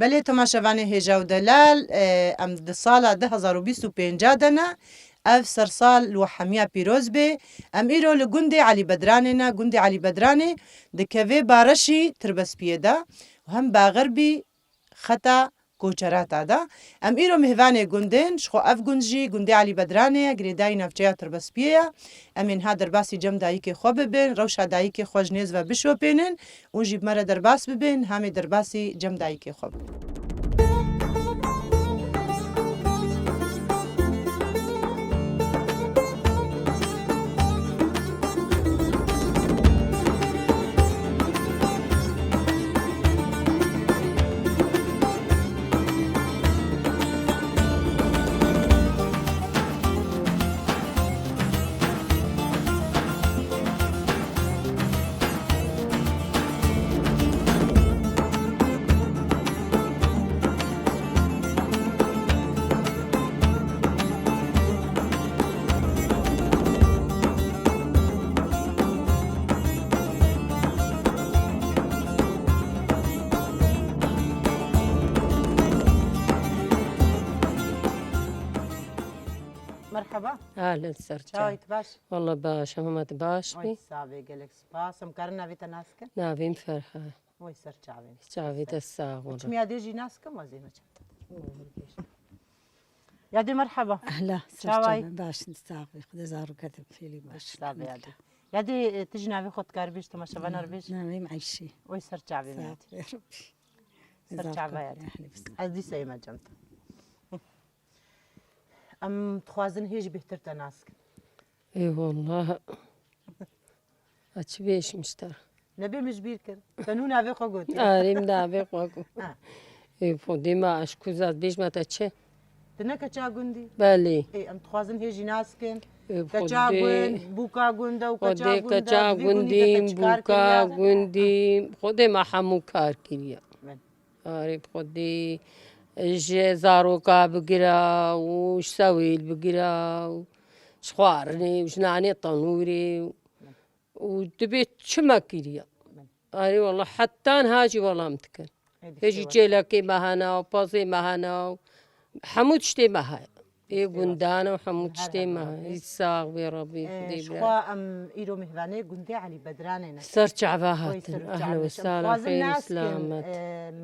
بله تماشاوان هجا و دلال ام ده سالا 2025 دنا اف سرسال لوحمیا پیروز به ام ایرو لگنده علی بدرانه نا گنده علی بدرانه ده کوه بارشی تربسپیه دا و هم باغربی خطا کوچرات دا ام ایرو مهوانه گندن شخو اف گنجی گنده علی بدرانه گریدای نفجه تربسپیه امین ها درباسی جم دایی که خواب ببین روشا دایی که خوش نیز و بشو پینن اون جیب مره درباس ببین همه درباسی جم دایی که خواب مرحبا اهلا سرچا چاویت باش والله باش همت باش وای بی سابه گلک سپاس ام کارنا ویتا ناسکن ناویم فرحه وای سر چاوین چاوید الساغ والله میادی جی ناسکم وزینه چطور یادی مرحبا أهلا شاوي. سرچا باش نستعقي خد زارو كتب فيلي باش سابه یادی یادی تجی ناوی خود کار بیش تماشا ونر بیش نامي معيشي وای سر چاوی میاد يا ربي سر چاوی یادی أهلا بس از دی سیما جمت ام تخوازن هیچ بهتر تناسکن ای والله اچ بیش مشتر نبی مجبیر کرد تنو ناوی خود گوتی آریم ناوی قاگو آه. ای خودی ما اشکوزات بیش متا چه تنکه چا گوندی بله ای ام تخوازن هیچ ناسکن ای کچا گوند خودی بوکا گونده و کچا خودی گونده کچا دوی گوندی گوندیم که چکار بوکا کریا گوندیم خودی ما همو کار کریا من. آره خودی زاروکا بگیرا و سویل بگیرا و شخوارني وجناني طنوري ودبيت شما كيريا أري والله حتى هاجي والله متكن هجي جيلكي مهنا وبازي مهنا حمود شتي مها إيه قندانا وحمود شتي مها يساق يا ربي خدي بلا شخوا ام ایرو مهوانه گونده علی بدرانه سرچ عباهات أهلا وسهلا خير سلامت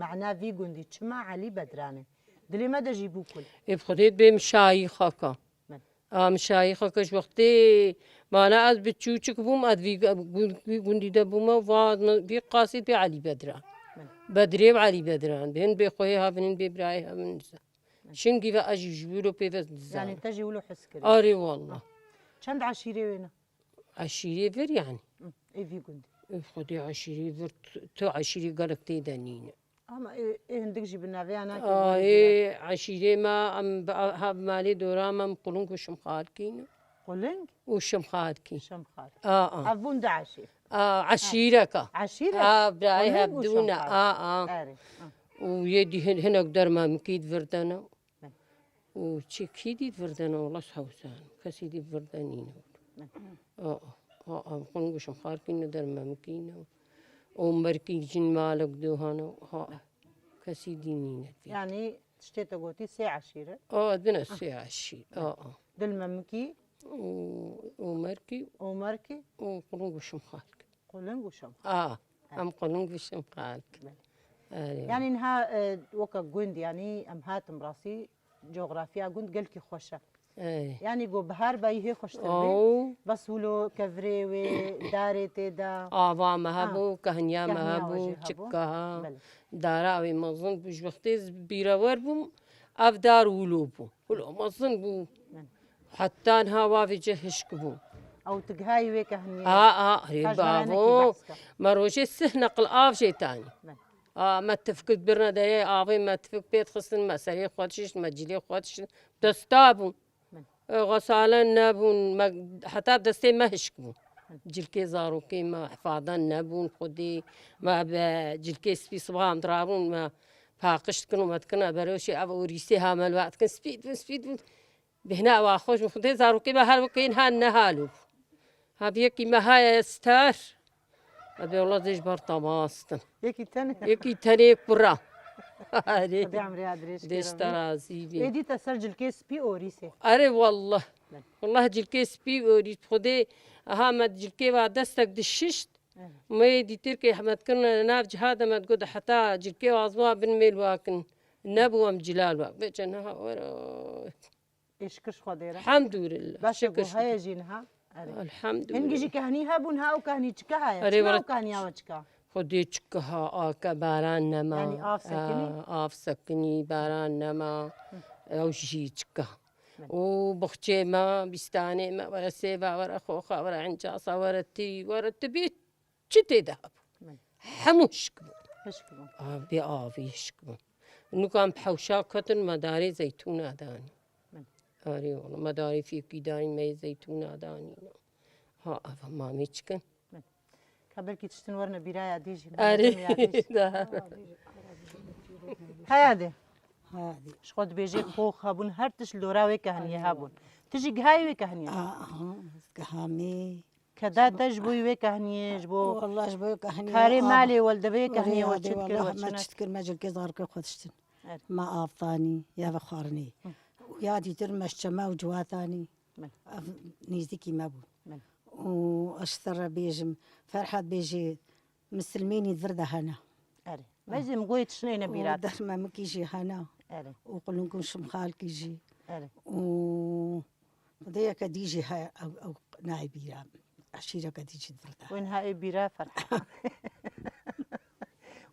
معنا في گوندی چما علی بدرانه دلی ما دجيبو كل بخديت بمشايخك مشايخك وقتي ما أنا أز بتشوشك بوم أز في قندي دبوما وفاض في قاصد بعلي بدران بدري بعلي بدران بهن بخويها بهن ببرايها من شنقي فأجي جبولو بيفز يعني تجي ولو حس كريم أري والله چند عشيرة وينا عشيري فر يعني ايه في قندي خدي عشيري فر تو عشيري قالك تيدانين اما ايه هندك جبنا في انا إيه عشيري ما أم هاب مالي دوراما مقولونك وشم خالكين قولنك وشم خالكين شمخار آه افون ده عشير عشيرك عشيرة برايها قولنك بدون وشمخار. أري. ويدي هنا قدر ما مكيد فردانا وشي كيدي فردانا والله سحوسان كسيدي فردانين قلنا وش مخاركين در ما مكينا ومركي جن مالك دوهانا كسيدي نينا يعني تشتيت قوتي سي عشيرة دنا الساعة الشي دل ممكي ومركي ومركي وقلنا وش مخارك قولنك وشمخار. أم قلنا وش مخارك يعني انها وكا جوند يعني ام هاتم راسي جغرافيا جوند قلكي خوشة يعني جو بهار باي هي خوش تربي بس ولو كفري وداري تدا مهبو كهنيا مهبو تشكها داراوي مظن بوش وقتي بيراور بوم افدار ولوبو ولو مظن بو حتى هوا في جهشك بو او تقهاي ويك هنيا بابو مروشي السهنق الآف شي تاني ما تفقد برنا داي آبي ما تفك بيت خصن ما سري خواتش ما جلي خواتش دستابو غسالة نابون ما حتى دستي ما هشكبو جلكي زاروكي ما حفاظا نابون خدي ما جلكي سبي صبغام درابون ما فاقشت كنو ما تكنا بروشي أبو ريسي هامل الوقت كن سبيد بهنا واخوش خدي زاروكي ما هالوكين هان نهالو هابيكي ما هاي ستار أبي والله ديش برطماستن يكي تاني يكي تاني برا آره خدي عمري ادريش ديش ترازي بي ايدي تسجل كيس بي اوريسه آره والله جلكيس بي وريت خدي ها ما جلكي دستك دششت ما يدي تركي احمد كنا ناف جهاد ما تقول حتى جلكي وازوا بن ميل واكن نبوة جلال واك بجنها ورا ايش كش خديره الحمد لله بس شكر هاي جينها الحمد هنجي لله كهني هابونها وكهني تشكاها أري ورا وكهني وتشكا خدي تشكها باران نما يعني آف سكني؟ آف سكني باران نما أو شي تشكها وبختي ما بستاني ما ورا سيبا ورا خوخا ورا عنجاصة ورا تي ورا تبي شتي ذهب حموشكم هشكم بيشكم إنه كان بحوشا كتن مداري زيتون داني أري والله مداري في كيداني مي زيتون داني ها أفا ما ميشكن قبل كي تشتن ورنا برايا ديجي أري هادي هذه شخد بيجي خوخ هابون هر تش لورا وكهني هابون تجي جهاي وكهني كهامي كدا تجبوي وكهني جبو والله جبوك هني كاري مالي والدبي كهني والله وتشكر ما وتشنك تشتكر ما جلكي ظهرك خدشتن أري. ما آفطاني يا بخارني ويا دي ترمش شما وجواتاني من. نيزيكي مابو من. واشترى بيجم فرحات بيجي مسلميني ذرده هنا أري مازم قويت شنين بيرات ودر ما مكيجي هنا أري وقول لكم شمخال كيجي أري و وديك ديجي هاي او نايبي عشيرة كديجي ذرده وين هاي بيرا فرحة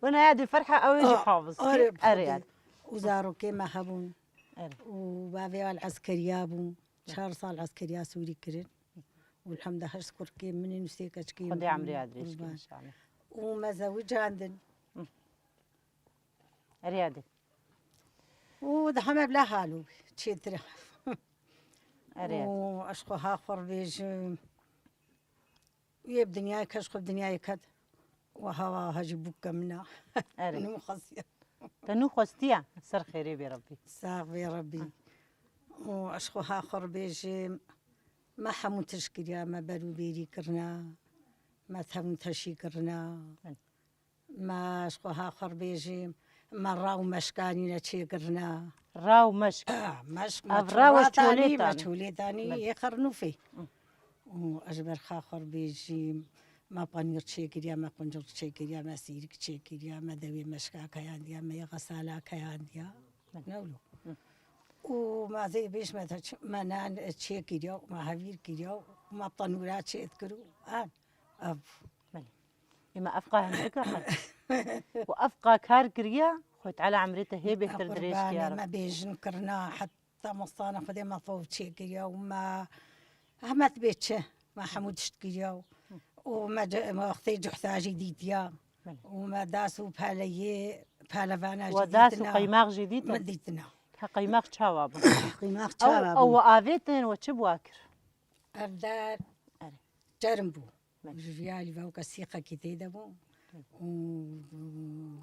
وين هادي فرحة أو يجي حافظ أري وزارو كيما هبون أري وبابي العسكرية بون شهر صار العسكرية سوري كرن والحمد لله هشكر كيم من نسيك كيم خدي عمري أدريش إن شاء الله وما زوج عندن أري هادي ودحما بلا حالو تشيترا أري هادي واشخو هاخر بيج يب دنياي كشخو دنياي كد وهوا هجي بوكا منا أري أنا مخصية تنو خستيا سر خيري بربي ساغ يا ربي واشخو هاخر بيج ما حمو تشكريا ما برو بيري كرنا ما تهمو تشي كرنا ما اشخو هاخر بيجي ما راو مشكاني نتشي كرنا راو مشك مشك أفراو تاني تولي تولي تاني يخرنو فيه وأجبر خاخر بيجي ما بانير تشيكريا ما قنجر تشيكريا ما سيرك تشيكريا ما دوي مشكا كيانديا ما غسالة كيانديا نولو وما زي بيش ما نان تشيكريا وما هفير كريا وما بطنورات تشيكرو أف إما أفقى هنك وأفقى كار كريا خوت على عمريته هي بيتر دريش يا ما رب بيج نكرنا حتى مصانا خدي ما فوت تشيكريا وما أحمد بيتشه ما حمود شتكيا ما أختي جحتاجي ديتيا وما داسو بهالي بهالفانا وداسو قيماغ جديد مديتنا قيماغ تشاواب قيماغ أو تشابا أو آفيتن وتشبواكر أبدار جرمبو جيالي فوق السيقة كتيدبو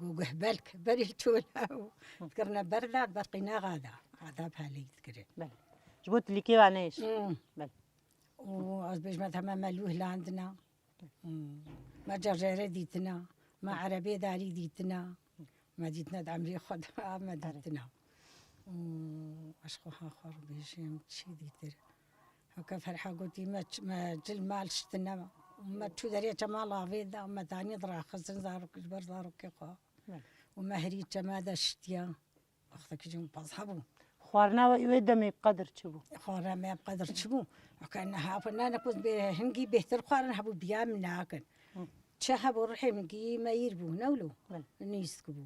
وقهبلك بريتو ذكرنا بردا بقينا غادا بهالي تذكري جبوت اللي كيف عنيش وعزبيش ما تمام ملوه لعندنا ما جرجرة ديتنا ما عربية داري ديتنا ما ديتنا دعمري خد ما ديتنا أشخو آخر بيجي شي ديتر هكا فرحة قلتي ما جل مال شتنا ما تشو داري جمال لافيدا وما تاني ضرا خزن زاروك جبر زاروك كيقا وما هريت جمادا شتيا أختك جم بصحبو خوارنا ويدمي بقدر تشبو خوارنا ما بقدر تشبو وكان هافنا نكون هنجي بهتر خوارنا هبو بيام ناكن شهبو روحي منجي ما يربو نولو نيسكبو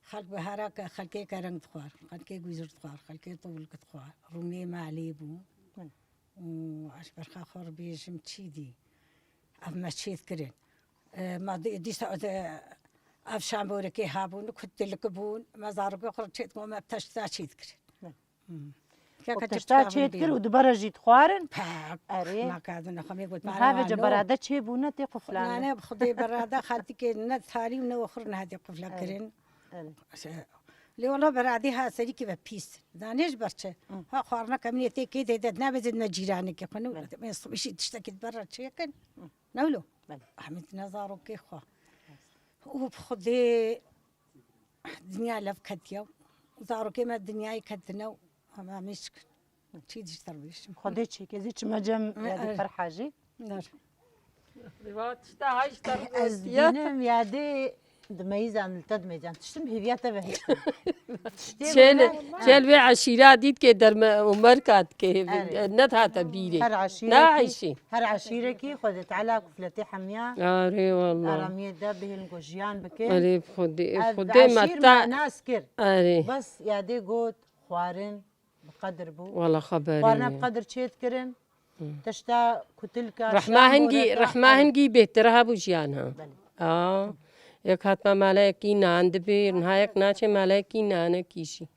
خلق بهاراك خلقي كرنج خوار خلقي جوزر خوار خلقي طول خوار رومي ما عليبو وعشبر خاخر بيجم تشيدي أما تشيد كرين ما دي سعود أفشان بوركي هابون كنت لكبون ما زارق أخر تشيد ما بتشتا تشيد كرين وتشتا تشيد كر ودبر جيت خوارن أري ما كادنا خمي قلت هذا جبرادة تشيبونا تقفلان أنا بخدي برادة خالتي كنا ثاري ونوخرنا هذه قفلة كرين لي والله براديها سريكي ببيس دانيش برشة ها خوارنا كمية تيكي تيدنا بزدنا جيرانك يقولوا ما يصبش تشتكي برا تشيكن نولو أحمد نظارو كي خوا وبخدي الدنيا لف كتيا وزارو كيما الدنيا يكتنا ما مشكل تشيدش تربيش خديتش كيزيتش مجم يادي فرحاجي از دینم یادی دمیزان تدمیزان تشتم هیویاته به شل بي عشيرة ديت كي در ومركات كي نتها تبيري ناعشي هر عشيرة كي خدت على كفلتي حمية أري والله أرامية ده به الجوجيان بكي أري خدي عشير متى ناس كر أري بس يادي قوت خوارن بقدر بو والله خبري خوارنا بقدر تشيت كرن تشتا كتلكا رحمة هنجي بهترها بوجيانها یک حتما مالکی ناند بی نهایک ناچه مالکی نانه کیشی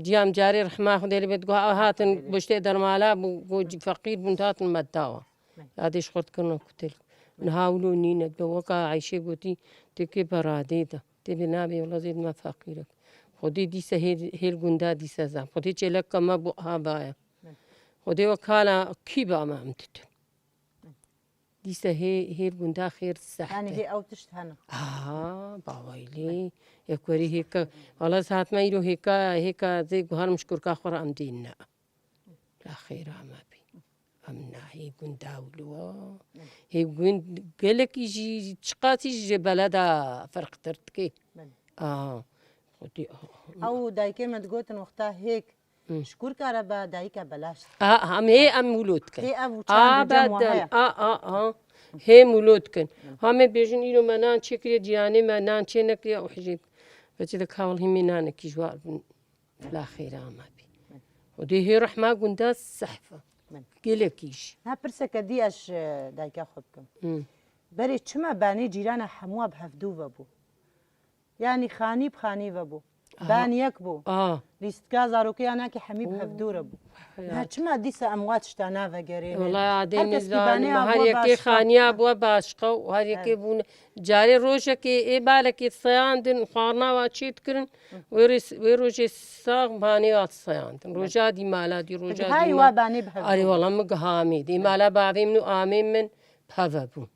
جیام جاری رحمه خدای بيت گو هاتن بشته در مالا بو فقیر بنتاتن مداوا یادش خود کنه کتل نهاولو نینت بوکا عیشه گوتی تکی برادی دا تی بنابی والله زید ما فقیرک خودی دیسه هیل گندا دیسه زم خودی چلک کما بو ها بایا خودی وکالا کی با ما امتت دیسه هیل گندا خیر سخته يعني هي أو تشتهنا باويلي يكوري هيك والله ساعات ما يرو هيك زي جوهر مشكور كاخر أم دينا لا خير ما بي أمنا هي قن داولوا هي قن قالك يجي تشقاتي يجي بلدا فرق ترتكي خدي أو دايكي ما تقولن وقتها هيك شكور كهرباء دايكا بلاش هم هي أم ولودك هي أبو تشان بدل هي مولودكن هم بيجن يلو منان شكري دياني منان شنك يا وحجيب فجد كاول هم منان كيجوال لا خير ما بي ودي هي رحمة قندا السحفة قلكيش ها برسك دي اش دايكا خبكم بري چما باني جيرانا حموا بهفدو وبو يعني خاني بخاني وبو باني يكبو ليستكا زاروكي انا كي حمي بهفدو ربو ها چما ديسا اموات شتانا وغيرين والله عادين زاني ما هريكي خانيا بوا باشقة وهريكي بون جاري روشكي اي بالكي الصياندن خارنا واتشيت كرن ويروجي ساق باني وات الصياندن روجا دي مالا دي روجا دي هاي واباني بهفدو اري والله مقهامي دي مالا بابي منو آمين من بهفبو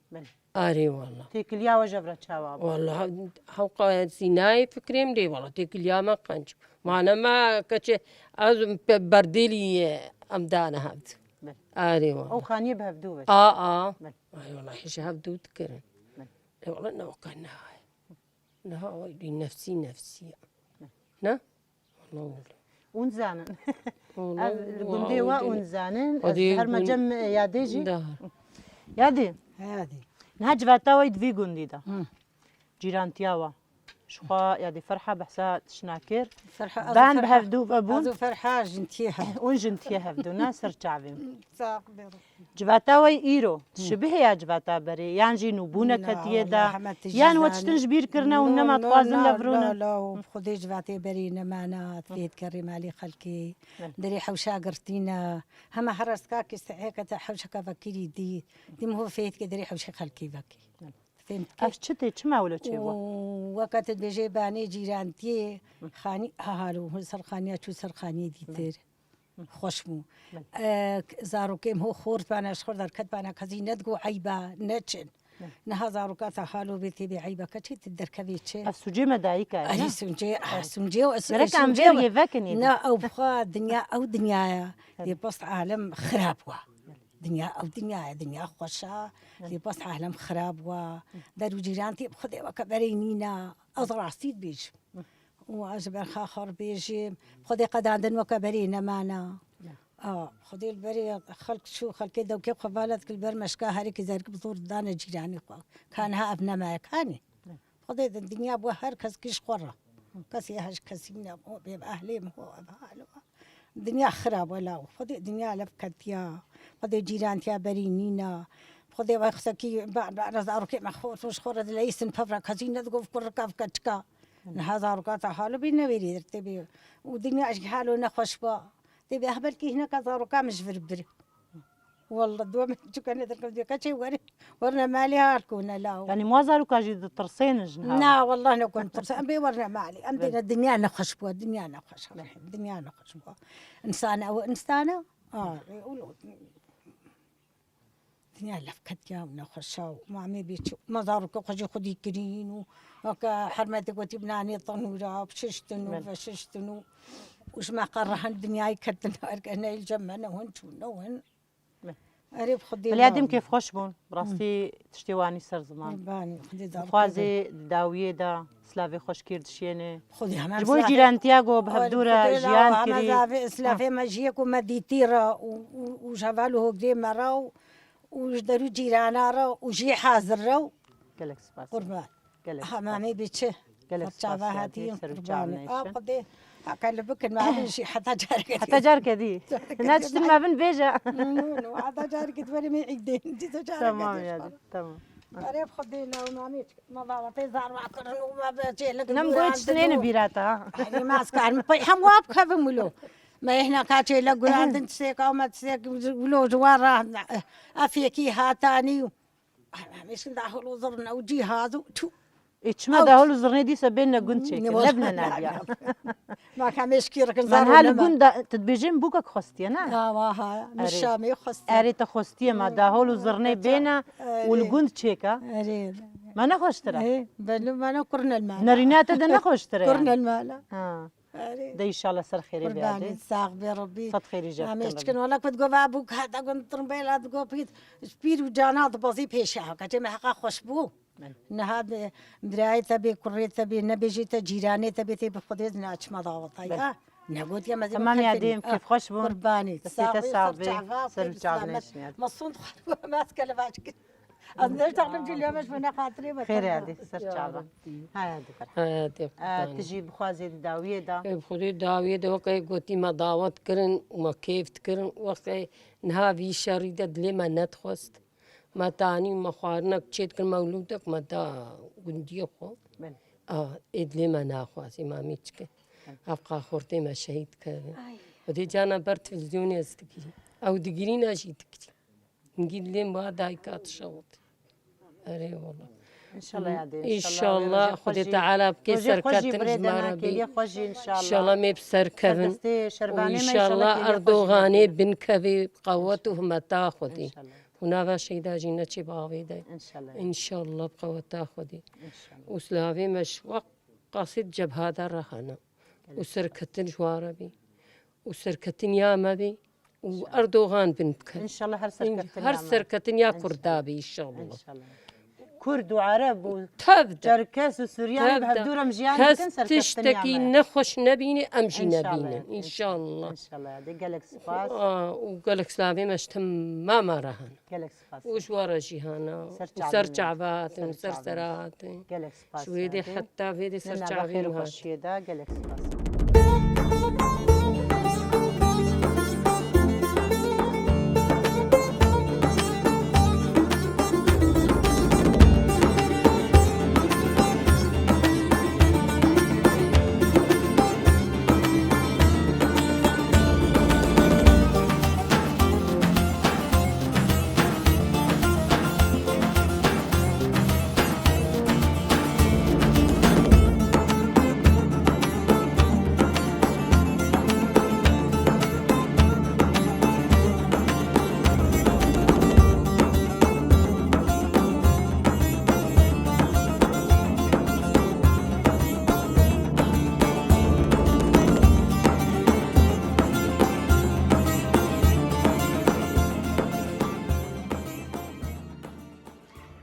اري والله تيكليا وجبرة شاواب والله حوقا سيناي فكريم دي والله تيكليا ما قنج معنا ما كتش أزم برديلي أمدانا هاد اري والله او خاني بهفدو بس اي والله حش هبدو تكرن والله انه كان لا نفسي نا والله ونزانن والله القنديوة ونزانن هر مجم ياديجي يادي هذه نهج فاتاوي دفي قندي دا جيرانتياوا شخوا يادي فرحة بحسا تشناكر فرحة بان بهفدو بابون هذو فرحة جنتيها ونجنتيها هفدو ناسر شعبين جباتاوي ايرو شبه يا جباتا بري يعني جي نوبونا كتيه دا يعني وتشتن جبير كرنا ونما توازن لفرونا لا خدي جباتي برينا معنا تفيد كريم علي خلكي دري حوشا قرتينا هما حرس كاكي هيك حوشا كفكيري دي مو فيت كدري حوشا خلكي بكي فهمت اش تشتي تشما ولا تشيوا وقت بيجي باني جيرانتي خاني هالو سرخانيه شو سرخانيه دي خوشمو زاروكيم هو خورت بانا شخور در كت بانا كزي ندقو عيبا نتشن نها زاروكات حالو بيتي بعيبا كتشي تدركبي تشي السوجي مدايكا أنا سنجي مرك عم جير يفكني نا أو بخا دنيا دي بس عالم خراب وا دنيا خوشا دي بس عالم خراب وا دارو جيرانتي بخدي وكبرينينا أزرع سيد بيج وأجبر خاخر بيجي خدي قد عندن وكبرينا معنا خدي البري خلق شو خلق كده وكيف خبالتك البر مشكا هاريك زارك بزور دانا جيراني كان ها ابنا ما كاني خدي الدنيا بو هر كس كيش قرة كسي هاش كسينا مو بيب أهلي مو أبهالو الدنيا خراب ولا خدي الدنيا لفكتيا خدي جيرانتيا برينينا خدي وقتكي بعد زاروكي مخوت وش خورة ليسن فبرا كزينة تقول كل ركاب كتكا هذا ركعت حاله بينوري تبي ودنيا ايش حاله نخش با تبي اهبل كي هنا كذا ركع مش بربري والله دوم شو كان يدرك بدي كشي ورنا مالي هالكونا لا يعني ما زالوا كاجي ترسين جنها لا والله انا كنت ترسين بي ورنا مالي امدينا الدنيا نخش با الدنيا نخش با انسانه او انسانه يقولوا دنیا لفکت یا نخشاو معمی بیچو مزار کو خجی خودی کرین و وکا حرمت قوتی بنانی طنورا بششتنو فششتنو وش ما قرهن دنیای کردن ارکن الجمع نهون شو نهون قريب خدي بلادم كيف خوش بون براستي تشتيواني سر زمان رباني خدي دار خوازي داوية دا سلافي خوش كيرد شيني خدي هم جبوي جيران تياغو بهدورة جيان كري سلافي ماجيك ومديتيرا وجبالو هكذا مرا وجدرو جيرانا را وجي حاضر را قالك سباس قربان قالك حمامي بيتشه قالك تشابه سباس هاتي قربان قدي هكذا بكن ما عندي شيء حتى جارك حتى جارك دي هنا تشتري ما بين بيجا حتى جارك توري ما يعيدين انت جارك تمام يا دي تمام قريب خدينا ومامي ما ضاوطي زار وعكرن وما بجي لك نم قلت سنين بيراتا يعني ما اسكار هم واب خفملو ما هنا كاتي لا قران تنسيك او ما تسيك ولو جوار افيكي هاتاني مش ندخلوا زرنا وجي هذا تو اتشما دهولو زرني دي سبينا قنت لبنا ناديا ما كان مشكي ركن من زار هالقندا تدبيجين بوكا خستي انا واها مش شامي خستي اريت خستي ما دهولو زرني بينا والقند تشيكا اريد ما نخوش ترى ايه بل ما نقرن المال نرينات ده نخوش ترى قرن المال ها اريد ده ان شاء الله سر خير قرباني بيادي الساق بربي صد خير جاب مش كن ولا كنت جو بابوك هذا كنت تربيلا تقول بيت سبير وجانات بزي بيشها كتم حقا خوشبو نهاد مدراي تبي كري تبي نبيجي تجيراني تبي بخديز ناتش ما ضاوطايا نقول يا مزي تمام يا ديم كيف خوش بون قرباني تساوي سر جابني مصون ماسك لباشك أنا تعلم جل يوم مش من خاطري خير يا دي سر جابا هاي دي فرح تجي بخوازي داوية دا بخوري داوية ده وقت قوتي ما دعوت كرن وما كيف تكرن وقت نهاوي شريدة دلي ما نتخست ما تاني ما خوارنك تشيت كل مولودك ما تا قندي خو إدلي ما ناخواسي ما ميتك أبقى خورتي ما شهيد كذا ودي جانا بر تلفزيون يستكي أو دقيرين أجيتك نجيب لين بعد هايكات شوط أري والله ان شاء الله يا دي إن شاء الله خدي تعالى بكسر كتن جمارة بي ان شاء إن الله شاء الله ما بسر كفن وإن شاء الله أردوغاني بن كبي قوته متى خدي هنا شيدا جينا باوي ده ان شاء الله إن شاء الله بقوة خدي ان شاء الله وسلافي مشوق قصد جبهة الرهانة وسركتن جوارة بي وسركتن ياما بي وأردوغان بن ان شاء الله هر سركتن يا كردابي إن شاء الله ان شاء الله كرد وعرب تبدأ وتركاس وسوريان بهدورة مجيان كاس تشتكي نخش نبيني أمشي نبيني إن شاء الله ان شاء الله يا دي قالك سباس وقالك سلافي مش تمام رهن قالك سباس وشوارا جيهانا وسرچعبات وسرسرات قالك سباس شويدي حتى في دي خير سرچعبين وخشيه دا قالك سباس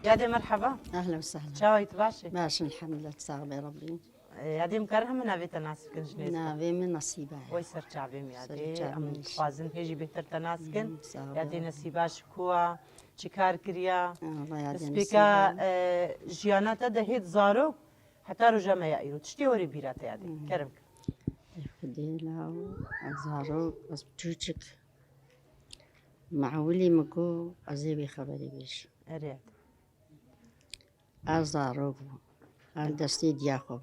يا دي مرحبا اهلا وسهلا شاوي تباشي ماشي الحمد لله تساغبي ربي يا دي مكرهم من ابي تناسكن جنيز نابي من نصيبه ويسر شعبي يا دي سر ام شعبي. خوازن هيجي بهتر تناسكن ساغبي. يا دي نصيباش كوا چیکار کریا الله يعطينا سبيكا جياناتا دهيت زارو حتى رجع ما يأيرو تشتي وري بيرات يا دي كرم خدينا وزارو بس بتوجك مع ولي مكو أزيبي خبري بيش اريد أزارو دستي دياخو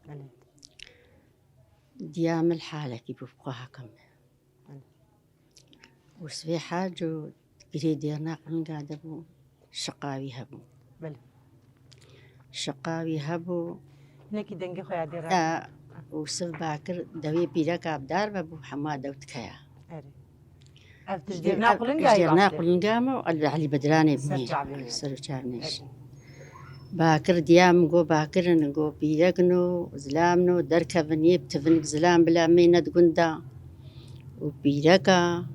اريد ديام الحالة كي بفقوها كم وسبي حاجو قريديرنا قلن قادبو شقاوي هبو بل شقاوي هبو نكي دنگي خويا دي را وسف باكر دوي بيرك عبدار بابو حماد وتكيا اريد تجدير ناقل نقاي جدير ناقل نقامة علي بدراني بني سرجع سرجعنيش باكر ديام جو باكر نجو بيرقنو زلامنو دركا بنيب تفنك زلام بلا مينة قندا وبيرقا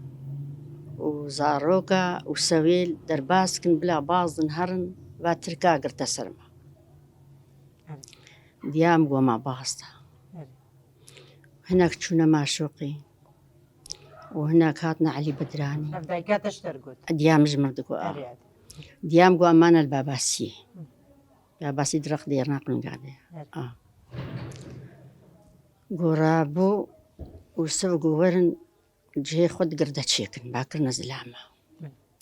وزاروكا وسويل درباسكن بلا باز نهرن باتركا قرتا سرما ديام جو مع باستا هناك شونا معشوقي وهناك هاتنا علي بدراني دايكات اشترقت ديام جمردكو ديام جو أمانة الباباسي باباسي درق دير ناقل قاعدة قرابو وسوقو ورن جهي خد قردة شيكن باكر نزلامة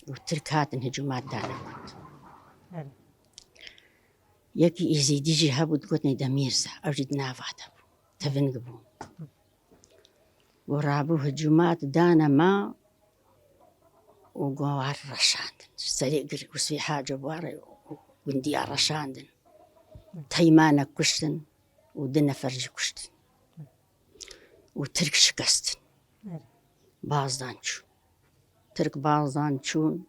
وترك هاتن هجومات دانا يكي إزي ديجي هابو تقوتني دميرزا أوجد نافات هابو تفنقبو ورابو هجومات دانا ما وقوار رشاندن سريقر وسي حاجة بواري وندي رشاندن تيمانا كشتن ودنا فرج كشتن وترك شكستن بازدانشو ترك بازدانشون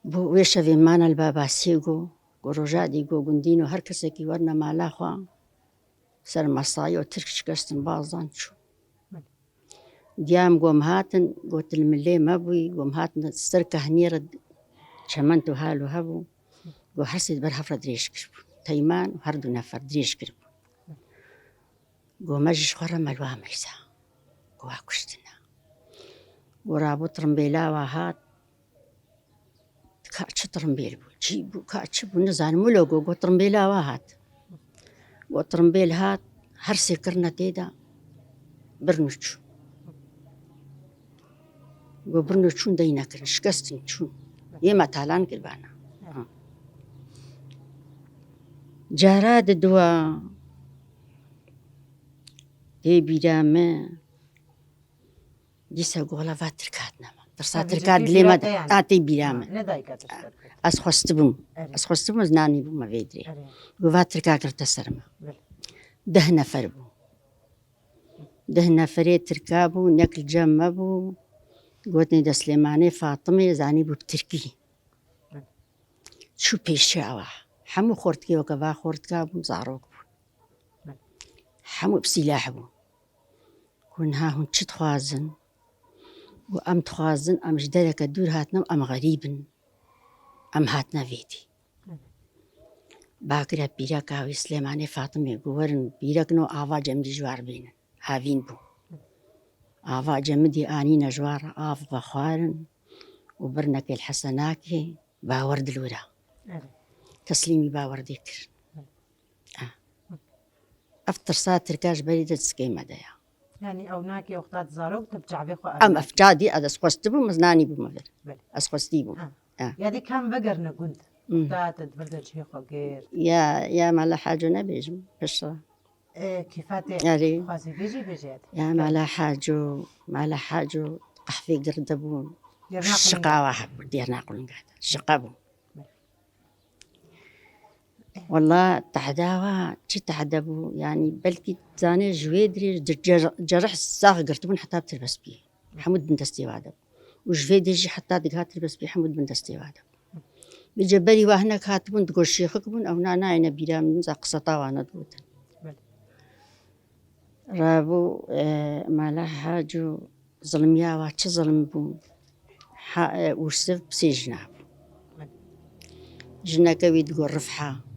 بو ويشا في مانا الباباسيقو ورجاديقو قندينو هركسكي ورنا مالاخوا سر مصايو ترك شكستن بازدانشو ديام قوم هاتن قوت الملي مبوي قوم هاتن السركة هنيرة شمنتو هالو هبو قو حسيت برها فردريش كربو تيمان وهردو نفر دريش كربو قو مجش خورم الواميسا قو هاكشتنا ورابو ترمبيلا وهات كاتش ترمبيل بو جيبو كاتش بو نزان ملوغو قو ترمبيلا وهات قو ترمبيل هات هرسي كرنا تيدا برنوشو قو برنوشون دينا كرن شكستن شون يما تالان كربانا جاراد دوا دي بيرامه ديسا قولا فاتركاتنا ترساتركات لما آتي بيرامه أسخستبم زناني بو ما فيدري قو فاتركا كرتا سرما دهنا فربو دهنا فريد تركابو نكل جمبو قوتني دا سليماني فاطمة زاني بو بتركي شو بيشاوه حمو خورتكي وكفا خورتكا بو زاروك بو حمو بسلاح بو كونها هون تخوازن وأم تخوازن أم جدالك الدور هاتنا أم غريبن أم هاتنا فيدي باكرة بيراكا وسليماني فاطمة قورن بيراكنو آفا جمدي جوار بينن هافين بو آفا جمدي آني نجوار آف بخوارن وبرنك الحسناكي باورد الورا تسليمي باوردي كر أفتر سات تركاش بريدة سكيمة دايا يعني أو ناكي وقتات زاروك تبجع بيخو أم أفجادي أدا سخوستبو مزناني بو مفر أسخوستيبو يعني كم بقرنا قلت وقتات تبردل شيخو غير يا مالا حاجة نبيجم بشرة كيفاتي خاصي بيجي يا مالا حاجة قحفي قردبون الشقاوة حبو دير ناقل نقعد الشقابو والله تحداوا شي تحدبو يعني بلكي زاني جويدري جرح الساق قرتبون حتى بتلبس بيه حمود بن تستيوادب وجويدري جي حتى دقات تلبس بيه حمود بن تستيوادب بجبري واهنا كاتبون تقول شيخك بون او نانا انا بيرا من قصتا وانا دوت رابو مالا حاجو ظلميا واتش ظلم بون وسف بسجناب جناكوي تقول رفحه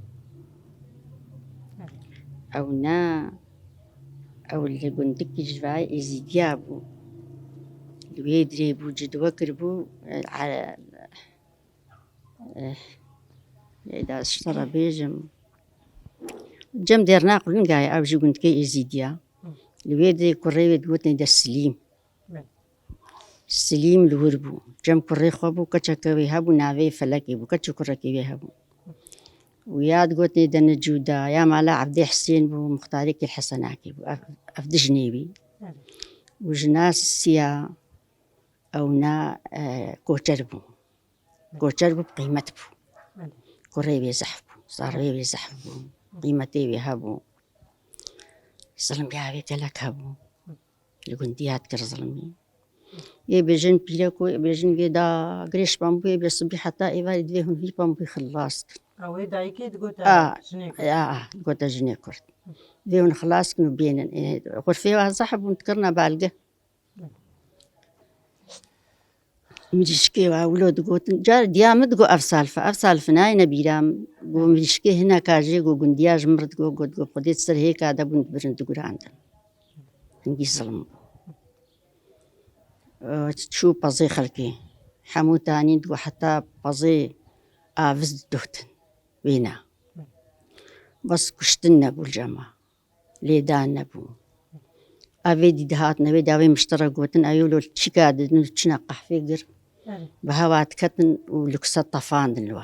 أو نا أو اللي قندك جواي إزيديابو الويدري بو جدوى كربو على إذا اشترى بيجم جم دير ناقل نقاي أو جي قندك إزيديا الويدري كوري قوتني دا السليم الوربو جم كوري خوابو كتشكوي هابو نافي فلكي بو كتشكوركي هابو وياد قوتني دا نجودا يا مالا عبدي حسين بو مختاريك الحسناكي بو أفد جنيبي وجناس سيا أو نا كوتربو بقيمة بو كوري بيزحبو صار بيزحبو قيمتي بيهابو ظلم يا بيت لك هابو القنديات كر ظلمي يبجن بيلاكو يبجن جدا قريش بامبو يبصبي حتى إيفا يدليهم في بامبو خلاص او دايكي تقول شنيك قلت جني كرت ديون خلاص كنو بين غرفة صاحب ونتكرنا بالقه مشكي وولود قوت جار ديامد قو أفسالف ناي نبيرام قو مشكي هنا كاجي قو قندياج مرد قو قديت سر هيك هذا بنت برند قو عندنا نجي ظلم تشوف بزي خلقي حمو تاني دقو حتى بزي آفز دوتن وينا بس كشتنا أبو الجامعة ليدان أبو أبيدي دهات نبي أبي مشترك وتن أيولو تشكاد نتشنقح فيقر بهوات كتن ولكسة طفان دلوا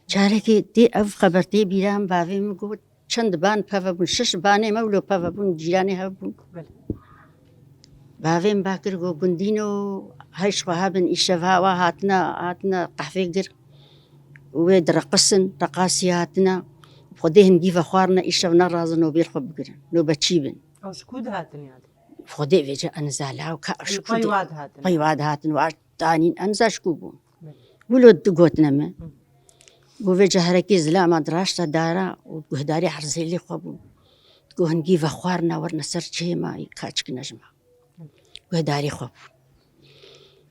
جاركي دي أف خبرتي بيرام بافي مقول چند بان بافبون شش باني مولو بافبون جيراني هبون بافين باكر قو قندينو هايش وهابن إشفاء هاتنا قحفيقر ويد رقصن رقاسياتنا خديهن جيفا خوارنا إشف نرازن وبيرخب قرن نو بتشيبن او شكود هاتن يعني خدي فيجا أنزالها وكأش القيواد هاتن قيواد هاتن وعتانين أنزا شكوبون ولود قوتنا ما وفيجا هركيز لا ما دراش دارا وهداري حرزي لي خبون تقوهن جيفا خوارنا ورنا سرچه ما يكاچك نجمة وهداري خب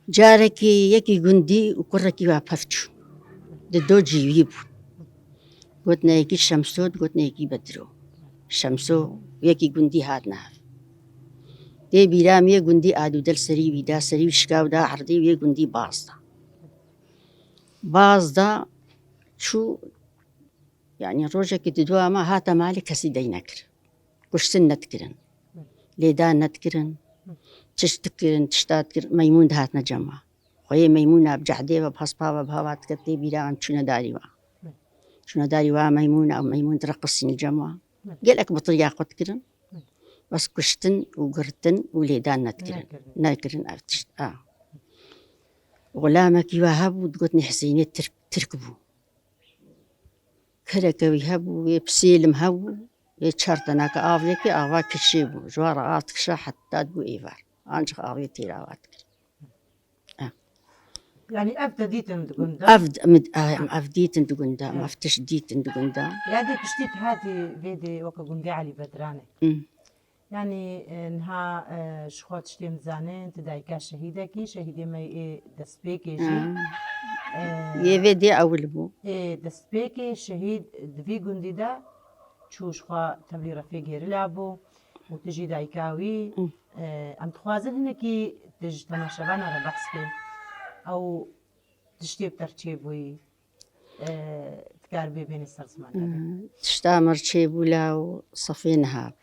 جاركي يكي قندي وكركي وابفتشو دو جيبو قلتنا يكي الشمسود قلتنا يكي بدرو شمسو يكي قندي هاتنا دي بيرام يا قندي آدو دل سري ويدا سري وشكاو دا عرضي ويا قندي باز دا شو يعني روجا كي تدوا ما هاتا مالي كسي دينكر كشتن نتكرن ليدان نتكرن تشتكرن تشتاتكرن ميمون هاتنا جمع خوي ميمونة بجعدي وبحصبها وبهوات كتي بيرام شنو داري وا ميمونة أو ميمونة ترقصين الجمع قالك بطريقة قد كرن بس كشتن وقرتن وليدان نتكرن أفتشت غلامك يوهب وتقولني حسيني تركبو كركا ويهبو ويبسيلم هبو يتشرطنا كآفلك آواك الشيبو جوار آتكشا حتى تقو إيفار أنشخ آوي تيراواتك يعني أبتديتن تقول أفديتن تقول دا ما أفتش ديتن تقول دا يعني كشتيت هاتي فيدي وكا قندي علي بدراني يعني انها شخوت شتيم زانين تدايكا شهيدة ما دسبيكي جي يفيدي أول بو دسبيكي شهيد دفي قندي دا شو شخوا تبلي رفيقي رلعبو وتجي دايكاوي ام تخوازن هنكي تجي تماشبانا ربحث كي او تشتي بترتيبوي تكار بين السرزمان تشتامر تشيبولا وصفين هاب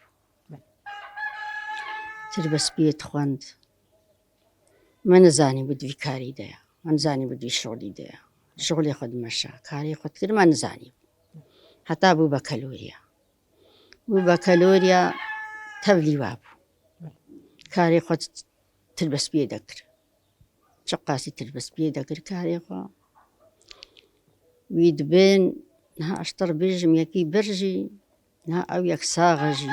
تلبس بيت خوند ما نزاني بدي كاري دايا ما نزاني بدي شغلي دايا شغلي خد مشا كاري خد كده ما نزاني حتى أبو بكالوريا تبلي وابو كاري خد تلبس بيدكر شقاسي تلبس بيدكر كاري خد ويدبين نها أشتر بيجم يكي برجي نها أو يك ساغجي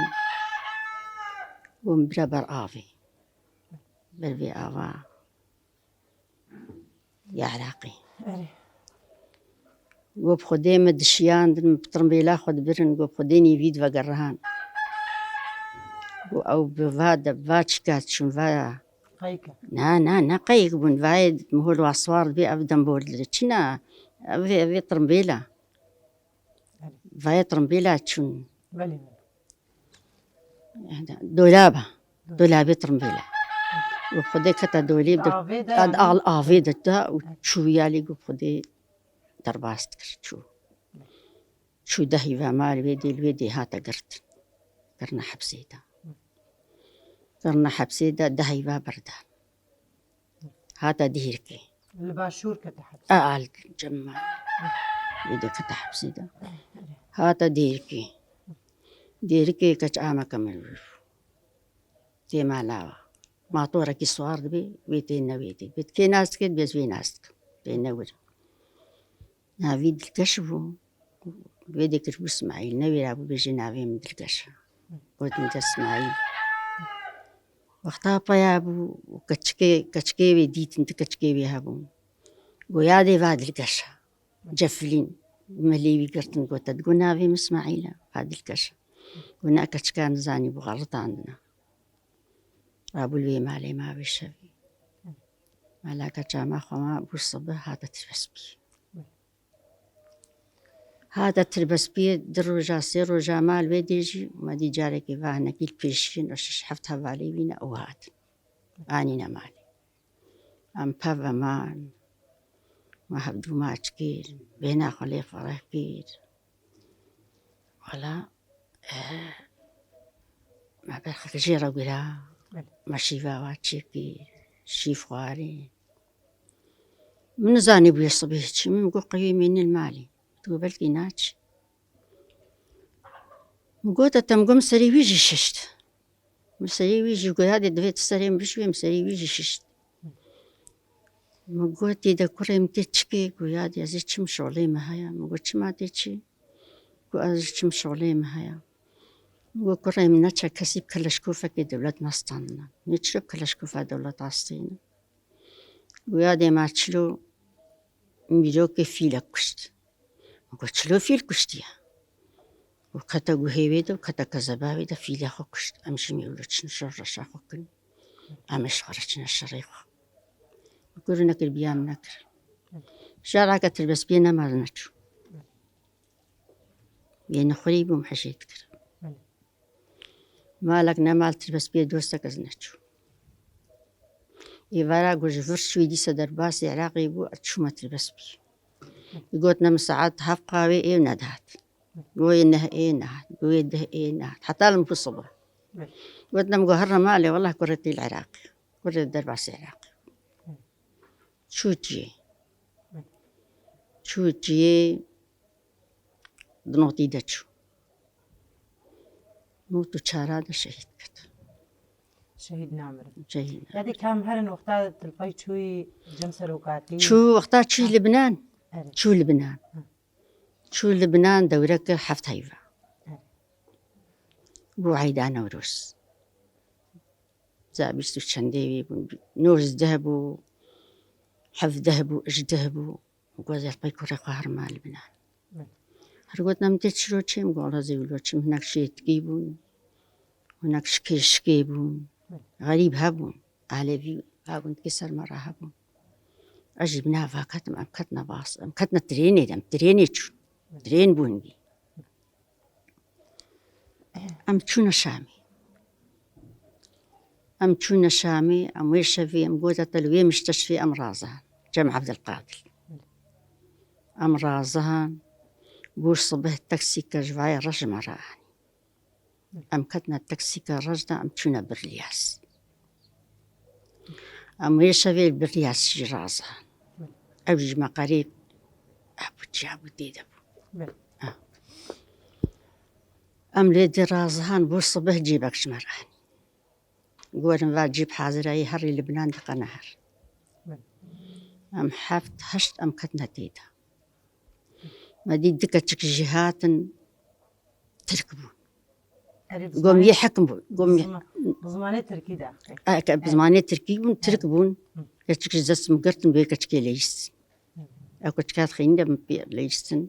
ومبربر آفي بربي آفا يا عراقي وبخدي مدشيان بترمبيلا خد برن وبخديني فيد وقرهان أو بفاد فاتشكات شن فا قيكا نا قيك بن فايد مهول واسوار بي أبدن بول تشنا في ترمبيلا فاي ترمبيلا تشون دولابي ترمبيلا وبخدي كتا دولي قد آفيد دا وشويا لي وبخدي درباستكر شو دهي فمال الويدي هاتا قرنا حبسيدا دهي بردا هاتا دهيركي الباشور كتحبسيدا الجمع ويدي كتحبسيدا هاتا ديركي كتعاما كمل تي مالاوا ما طورك الصوار بي ويتي بتكي ناس كد بيزوي ناس بينور نافيد الكشفو بيدي كتبو اسماعيل نبي رابو بيجي نافي من الكشف قلت انت اسماعيل وقتا بيابو وكتشكي وديت انت كتشكي بيهابو ويادي بعد الكشة جفلين مليبي قرتن قوتا تقولنا في مسماعيلة بعد الكشة قلنا كتشكان زاني بغلط عندنا أبو البي مالي ما بيشفي مالا كتشاما خما بو الصبح هذا تلبس بي هذا تلبس بي دروجا سيروجا مال بيديجي ما دي جاري كيفاهنا كيل بيشين وش حفتها بالي بينا أوهات آنينا مالي أم بابا مان ما هبدو ما أشكيل بينا خلي فرح كيل ولا ما بخك جيرا قلا ماشي فاواتشي كيل شي فواري من زاني بي صبيتش من قوقي من المالي تقبلتي ناتش مقوتا تمقوم سري ويجي ششت مسري ويجي قول هذا دفيت السريم بشوي مسري ويجي ششت مقوتي دا كوري متشكي قول هذا زيتش مشغلي مهايا مقوتش ما تيتشي قول زيتش مشغلي مهايا قول كوري مناتشا كسيب كلاشكوفا كي دولة نستاننا نتشلو كلاشكوفا دولة عصينا قول هذا ما تشلو ميلوكي فيلا كشت قلت شلو في الكشتية وكتا قهيويدا وكتا كزباويدا في لي خو كشت أمشي ميولوتش نشرش أخو كن أمش خرجنا الشريخ وكلنا كل بيام نكر شارع كتلبس بينا ما رنتشو بينا خريب ومحشيت كر مالك نمال تلبس بيه دوستا كزنتشو إيفارا قوج فرشوي دي صدر باسي عراقي بو أتشو ما تلبس بيه قوتنا مساعات هفقاوي إيه ندهت قوي إنها إيه نهت قوي ده إيه نهت حتى لهم في الصبح قوتنا مقهرة مالي والله كرتي العراق كرة الدرباسي العراق شو تجي دنوتي دتشو موتو شاراد الشهيد كت شهيد نامر شهيد هذه كام هرن وقتها تلقي شوي جمسر وقاتي شو وقتها شو لبنان شو لبنان دورك حفت هيفا بو عيدان وروس زابيستو شنديوي نورز ذهبوا حف ذهبوا اش ذهبوا وقوزي البيكو قهر مع لبنان هرقوتنا متشرو تشيم قولا زي ولوتشم هناك شي تجيبون هناك شكيبون غريب هبون على هابون كسر مرة هبون أجبنا فاكت أمكتنا باص أمكتنا تريني شو ترين بونجي أم تشونا شامي أم ويشفي أم قوتة تلوي مستشفي أم رازهان جمع عبد القادر أم رازهان بوش صبح التاكسي كجواي رجم راهني أم كتنا التاكسي كرجنا أم تشونا برلياس أم ويشفي برلياس شي رازهان أوجي ما قريب أبو تجابو ديدبو أم ليدي رازهان بوش صبح جيبك شمراني قول نفاد جيب حاضر أي هري لبنان دقا نهر أم حفت هشت أم كتنا ديدا ما دي دكتك جهات تركبون قوم يحكمون قوم بزمانة تركي دا بزمانة تركيبون تركبون كتك زس مقرتن بيكتك ليست أكو تكات خيندا مبيع ليستن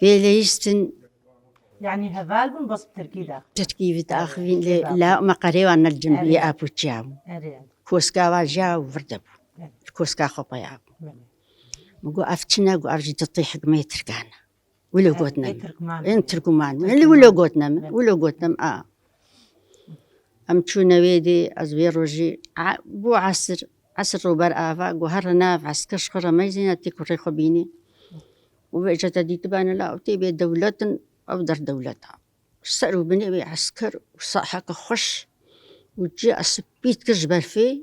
في ليستن يعني هفالبن بس تركي دا تركيبة آخرين لا ما قريوا عن الجنبية أبو تجاو كوسكا واجاو وردبو الكوسكا خبايا مقو أفتشنا قو أرجي تطيح قمي تركانا ولو قوتنا إن تركمان اللي ولو قوتنا أم تشونا ويدي أزوير روجي بو عصر روبر آفا قو هرنا في عسكرش خرا ميزينا تيكو ريخو بيني وبيجت دي تبانا لا وتيبي دولة أو در دولتها سألوا بني بي عسكر وصاحك خش وجي أسبيت كجبر فيه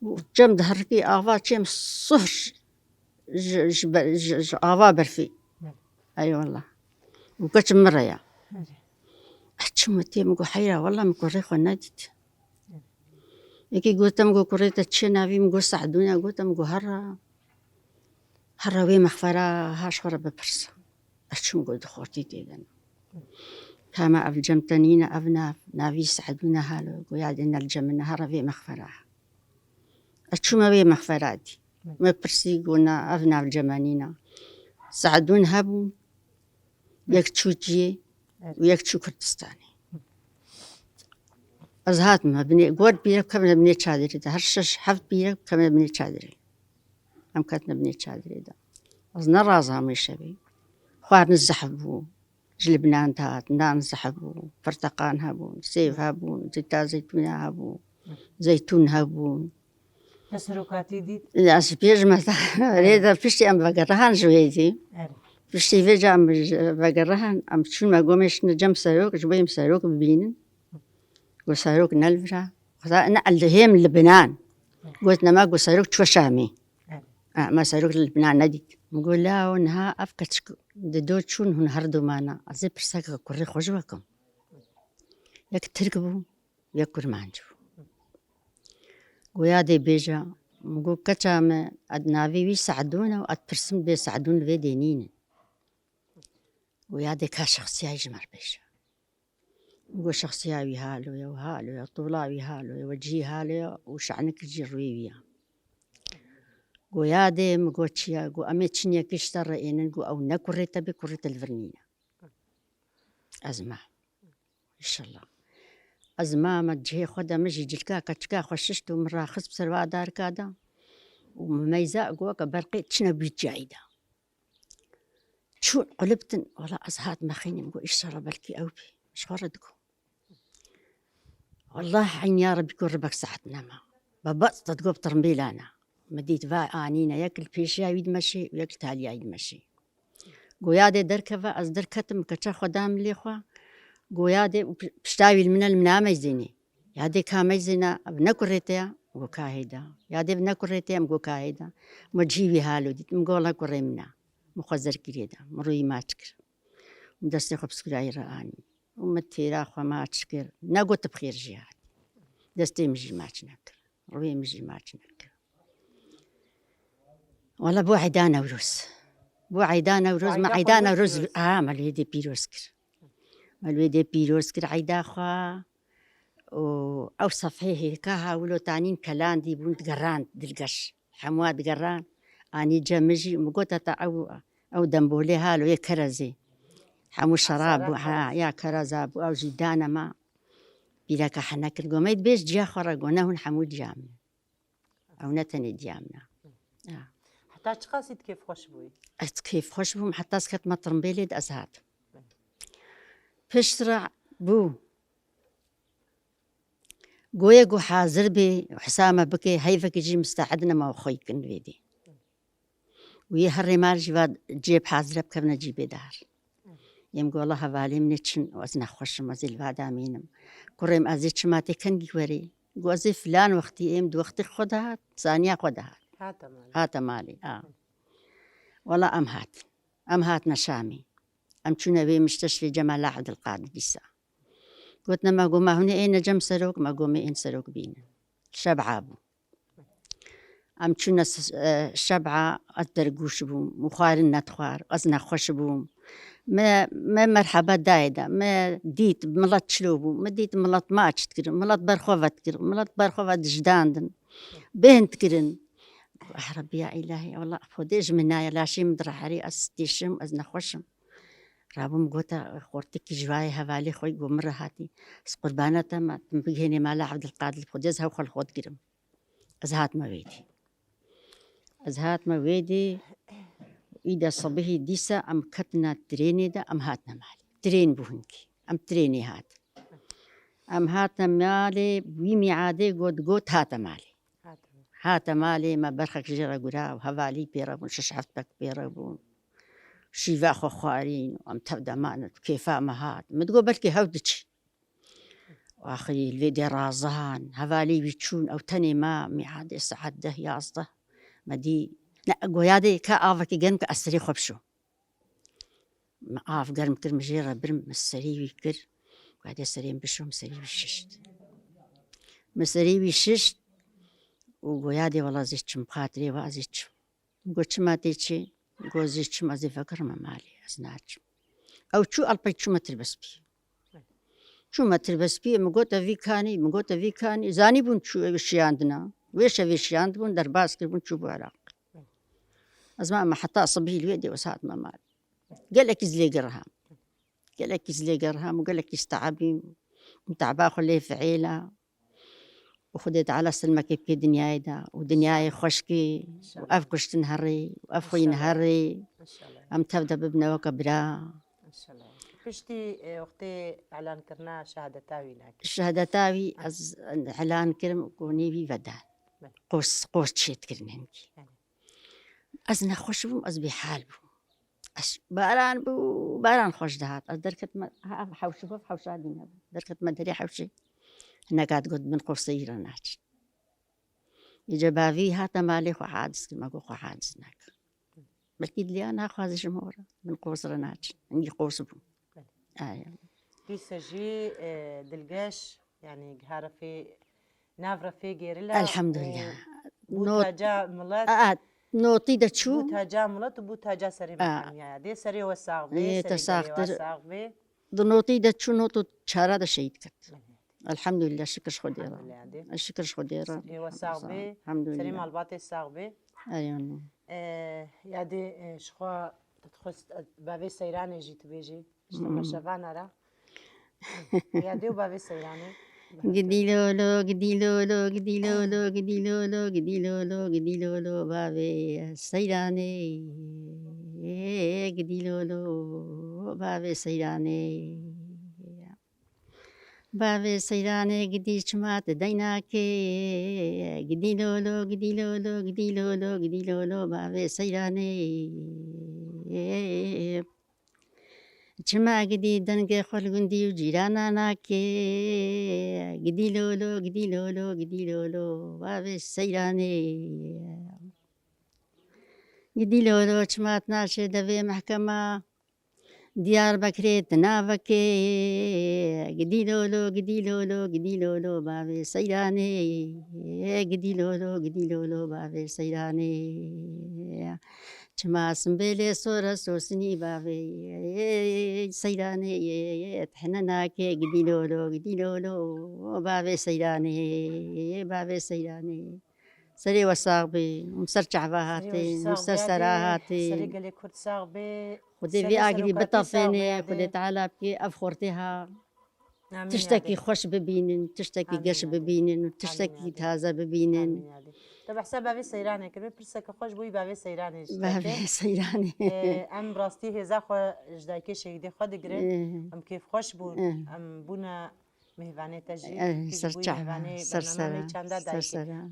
وجم ظهركي آفا تشيم صهر آفا برفي أي والله وكتش مرة يا أتشمتي مقو حيرة والله مقو ريخو نادت يكي قلت مقو كوريتا تشينا في مقو ساعدونا قلت مقو هرا وي مخفرة هاش خورا ببرسا أتشم مقو دخورتي تيدن كما أفجمتنين أبنا نافي سعدونا هالو وياد إن الجمنا هربي مغفراها أشو ما بي مغفراتي ما برسي قلنا أبنا الجمانينا سعدون هبو يكتشو جي ويكتشو كردستاني أزهات ما بني قوات بيرك كم بني شادري ده هرشش حفظ بيرك كم بني شادري أم كتنا بني شادري ده أزنا رازها ميشبي خوار نزحبو جلبنان تات نان زحبو برتقان هبو سيف هبو زيتا زيتونة هبو زيتون هبو تسرقاتي دي لا سبيج ما ريدا فيشتي أم بقرهان جويدي فيشتي فيجا أم بقرهان أم شو ما قومش نجم ساروك جوي مساروك ببينن وساروك نلفرا نقل هيم لبنان قلت ما قو ساروك شو شامي ما ساروك لبنان نديك نقول لا ونها أفكتشكو دو شون هن هردو مانا أزي برساك كوري خوجوكم يك تركبو يك كرمانجو ويادي بيجا مقول كتام أدنافي ويساعدونا وأتبرسم بيساعدون في دينين ويادي كشخصية يجمر بيجا مقول شخصية ويهالو يا وهالو يا طولا ويهالو يا وجهي هالو وشعنك جرويويا قويادي مقوتشيا قو أميتشنيا كشتر رأينا قو أو نكوريتا بكوريتا الفرنينة أزمة إن شاء الله أزمة ما تجي خدا مجي جلكا كتشكا خششتو مراخص بسروا دار كادا ومميزة قوكا برقي تشنا بيتجايدا شو قلبتن ولا أزهات مخيني مقو إيش صار بالكي أوبي مش فردكو والله عين يا ربي يكون ربك صحتنا ما ببطت تقوب ترمبيلانا مديت فا آنينا ياكل بيشيا يدمشي وياكل تاليا يدمشي قويادي دركفا أز دركتم كتشا خدام ليخوا قويادي بشتاوي المنامة يزيني يادي كامي زينا بناكل ريتيا وكاهيدا يادي بناكل ريتيا مقو كاهيدا مجيبي هالو ديت مقولها كريمنا مخزر كريدا مروي ما تشكر مدرسي خبز كراي راني ومتيرا خوا ما تشكر ناقوت بخير جهاد دستي مجي ما تشنكر روي مجي ما تشنكر والله بو عيدانا وروز بو عيدانا وروز ما عيدانا وروز مالويدي بيروسكر مالويدي بيروسكر عيدا خوا أو صفحيه كاها ولو تعنين كلان دي بونت قران دلقش حمواد قران أني جمجي مقوتة أو دنبولي هالو يكرزي حمو شراب يا كرزاب أو جدانا ما بلا كحناكر قوميت بيش جا خرج ونهن حمود جامنا أو نتني جامنا حتى تقاسيد كيف خوش بوي كيف خوش بوم حتى سكت مطرم بيليد أزهات فشرع بو قوية قو حاضر بي وحسامة بكي هيفك يجي مستعدنا ما وخيك نريدي ويهري مال جواد جيب حاضر بكبنا جيبي دار يمقو الله هفالي منتشن وازنا خوش مزيل بعدا مينم كريم أزيتش ماتي كان جوري قو أزي فلان وقتي دو وقتي خدها ثانية خدها هاتا مالي والله أم هات نشامي أم شونا بي مستشفى جمال عبد القادر بيسا قلت ما قو ما هنا إين جم سروك ما قو إين سروك بينا شبعة بو أم شونا شبعة أدرقوش بو مخارن نتخوار أزنا خوش بو ما مرحبا دايدا ما ديت ملط شلوبو ما ديت ملط ماتش تكر ملط برخوفة تكر ملط برخوفة جداندن بين تكرن ربي يا إلهي والله فوديج منايا لا شي مدرحري أستيشم أزنا خوشم رابم قوتا خورتك جواي هفالي خوي قو مرة هاتي قربانة ما تنبيهني مالا عبد القادر فوديزها وخل خود قرم أزهات ما ويدي إذا صبيه ديسا أم كتنا تريني دا أم هاتنا مالي ترين بوهنكي أم تريني هات أم هاتنا مالي ويمي عادي قوت هاتا مالي ما برخك جرى قراء وهفالي بيرابون ششعفت بك بيرابون شيفا خو خوارين وأم تبدا معنا كيفا ما هات ما تقول بلكي هودتش وآخري الفيدي رازان هفالي بيتشون أو تاني ما ميعادي سعده يازده ما دي قويادي كآفك جرم كأسري خبشو ما آف جرم كرم جيرة برم مسري ويكر قاعدة سريم بشو مسري ويششت وقويادي والله زيتش مخاطري وازيتش قلت ما تيجي قو زيتش ما زي فكر ما مالي أزناتش أو شو ألبيت شو ما تلبس بي چوومە تربەسپی مگۆتە ڤیکانی زانی بوون شیاندنا وێشەوێ شیاند بوون دەرباز کردبوون چوو بۆ عێراق ئەزمامە حتا سبهی لێ دێ وەساتمە مال گەلێکیز لێگەڕهام و گەلێکیش تەعابیم تعباخۆ لێ فعێلە وخدێت على سلمەکەی بکەی دنیایدا و دنیای خۆشکی و ئەف کوشتن هەڕێ و ئەف خۆین هەڕێ ئەم تەودە ببنەوەکە برا پشتی وقتی ئەلانکردنا شەهادەتاوی ناکرد شەهادەتاوی ئەز ئەلان کردم کۆنێوی ڤەدان قۆس چێتکردنێنکی ئەس نەخۆش بووم ئەس بێحال بوو باران بوو باران خۆش دەهات ئەس دەرکەتمە حەوشە بۆ حەوشادی نەبوو دەرکەتمە دەرێ حەوشی نەکات گوت من قۆسەیرە ناچین ئیجە باوی هاتە مالێ خۆ حادس کردمە گۆ خۆ حادس ناکە بەلکی دلیا ناخوازیشم هۆرە من قۆسرە ناچین ئەنگی قۆس بوو دیسەژی دلگەش یعنی گهارە فێ ناڤرە فێ گێرە الحەمدوللا تاجا مڵەت نۆتی دەچوو تاجا مڵەت و بوو تاجا سەری دێ سەرێوە ساغ بێ نۆتی دەچوو نۆت و چارە دەشەید کرد الحەمدوللا شکرش خۆ دێڕە شکرش خۆ دێڕە ساغ بێ سەری ماڵباتێ ساغ بێ یادێ شخوا دەتخواست باوێ سەیرانێژی تبێژی شەڤانەرە یادێ و باوێ سەیرانێ گدیلۆلۆ گدیلۆلۆ گدیلۆلۆ گدیلۆلۆ گدیلۆلۆ گدیلۆلۆ باوێ سەیرانێ گدیلۆلۆ باوێ سەیرانێ باوێ سەیرانێ گدی چمات دەیناکێ گدیلۆلۆ گدیلۆلۆ گدیلۆلۆ گدیلۆلۆ باوێ سەیرانێ چما گدی دەنگێ خۆلگوندی و جیرانە ناکێ گدیلۆلۆ گدیلۆلۆ گدیلۆلۆ باوێ سەیرانێ گدیلۆلۆ چمات ناچێ دەوێ محکەمە دیار بکرێت ناوەکێ گدیلۆلۆ گدیلۆلۆ گدیلۆلۆ باوێ سەیرانێ گدیلۆلۆ گدیلۆلۆ باوێ سەیرانێ چماسم بێ لێ سۆرە سۆسنی باوێ سەیرانێ تحنە ناکێ گدیلۆلۆ گدیلۆلۆ باوێ سەیرانێ باوێ سەیرانێ سەرێ وەساغ بێ سەر چەحبا هاتێ سەر سەرا هاتێ خودێ ئاگری بتەفێنێ خودێ تعالا بکێ ئەف خۆرتێها تشتێکی خۆش ببینن تشتێکی گەش ببینن و تشتێکی تازە ببینن بەحسا باوێ سەیرانێ کرد پرسەکە خۆش بووی باوێ سەیرانێ باوێ سەیرانێ ئەم ڕاستی هێزا خۆ ژدایکێ شەیدێ خۆ دەگرێت ئەم کێف خۆش بوون ئەم بوونە میهوانێتەژی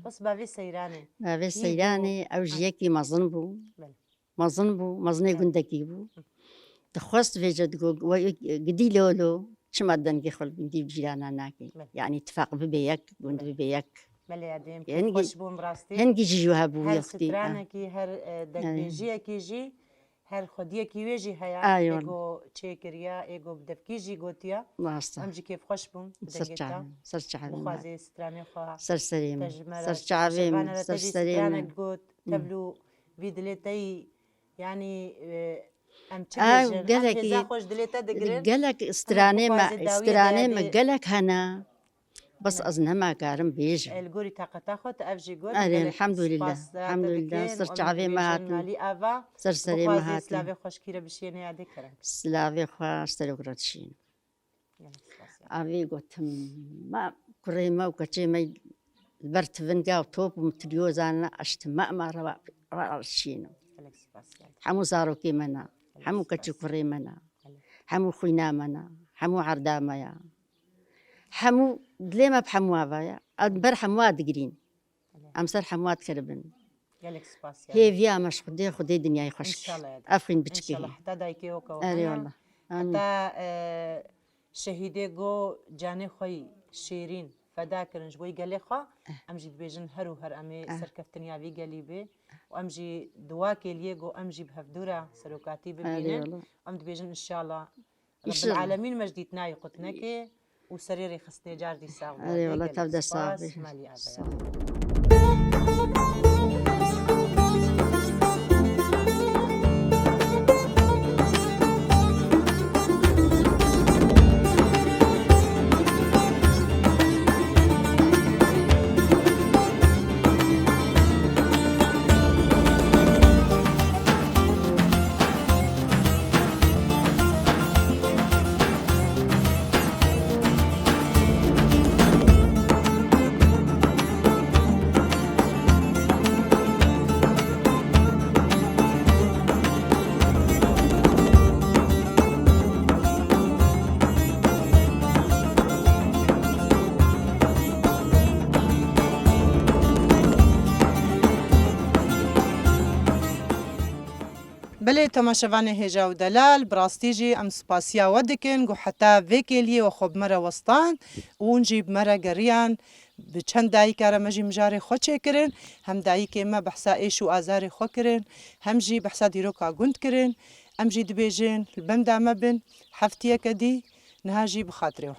بەس باوێ سەیرانێ باوێ سەیرانێ ئەو ژیەکی مەزن بوو مەزنەی گوندەکی بوو دەخواست وێجە گدیلۆلۆ چما دەنگی خۆلگوندی و جیرانە ناکەی یعنی اتفاق ببێ یەک گوند ببێ یەک هەنگی ژیوە هەبوو یەختیرانێکی هەر دەنگێژیەکیژی هەر خودیەکی وێژی هەیە ئێگۆ چێکریا ئێگۆ بدەفکیژی گوتیە ئەمجی کێف خۆش بووم سەرخوازی سترانێ خوا سەرسەرێم سەرچاوێم سەرسەرێمە گوت تەبلو وی دلێتەی ینی خۆش دلێتە دەگرێت گەلک سترانێمە گەلک هەنا بەس ئەز نەماکارم بێژ گۆری تااقەتا خۆت ئەفژی گوت الحەمدوللا سەرچاوێمە هاتنی ئاوا سەرسەرێمە هات سلاوێ خۆشکیرە بشێنە یادێ کەرن سلاوێ خوا سەرۆکرەتشین ئاوێ گوتم کوڕێمە و کەچێمەی بەرتڤنگا و تۆپ و تریۆزانە ئەشتمە ئەماڕەوە ڕشینم هەموو زارۆکێ منە هەموو کەچی کوڕێ منە هەموو خوینامەنە هەموو عەردامەیە هەموو دلێمە بهەمووایە بەر هەمووا دگرین ئەمسەر هەموات کردبن هێڤیامەش خودێ دنیای خۆش ئەفرین بچکێ شەهیدێ گۆ جانێ خۆی شێرین فەداکردن ji بۆی gelê xwe em jî dibêjin her û her em ê serkeftiniya vî gelî bê û em jî duwa kêliye got em jî bi hevdûra serokatî bibînin em dibêjin inşallah Rabbil me ji dîtinayê qut neke û serê rêxistinê car dî sağ بله تماشاوان هجا و دلال براستی جی ام سپاسیا ودکن گو حتی ویکیلی و خوب مرا وستان و اون جیب مرا گریان به چند دایی که مجی مجاری خود چه کرن هم دایی که ما بحثا ایش و آزار خود کرن هم جی بحثا دیرو که گند کرن ام جی دبیجن البم دامه بن هفتیه کدی نها جی بخاطره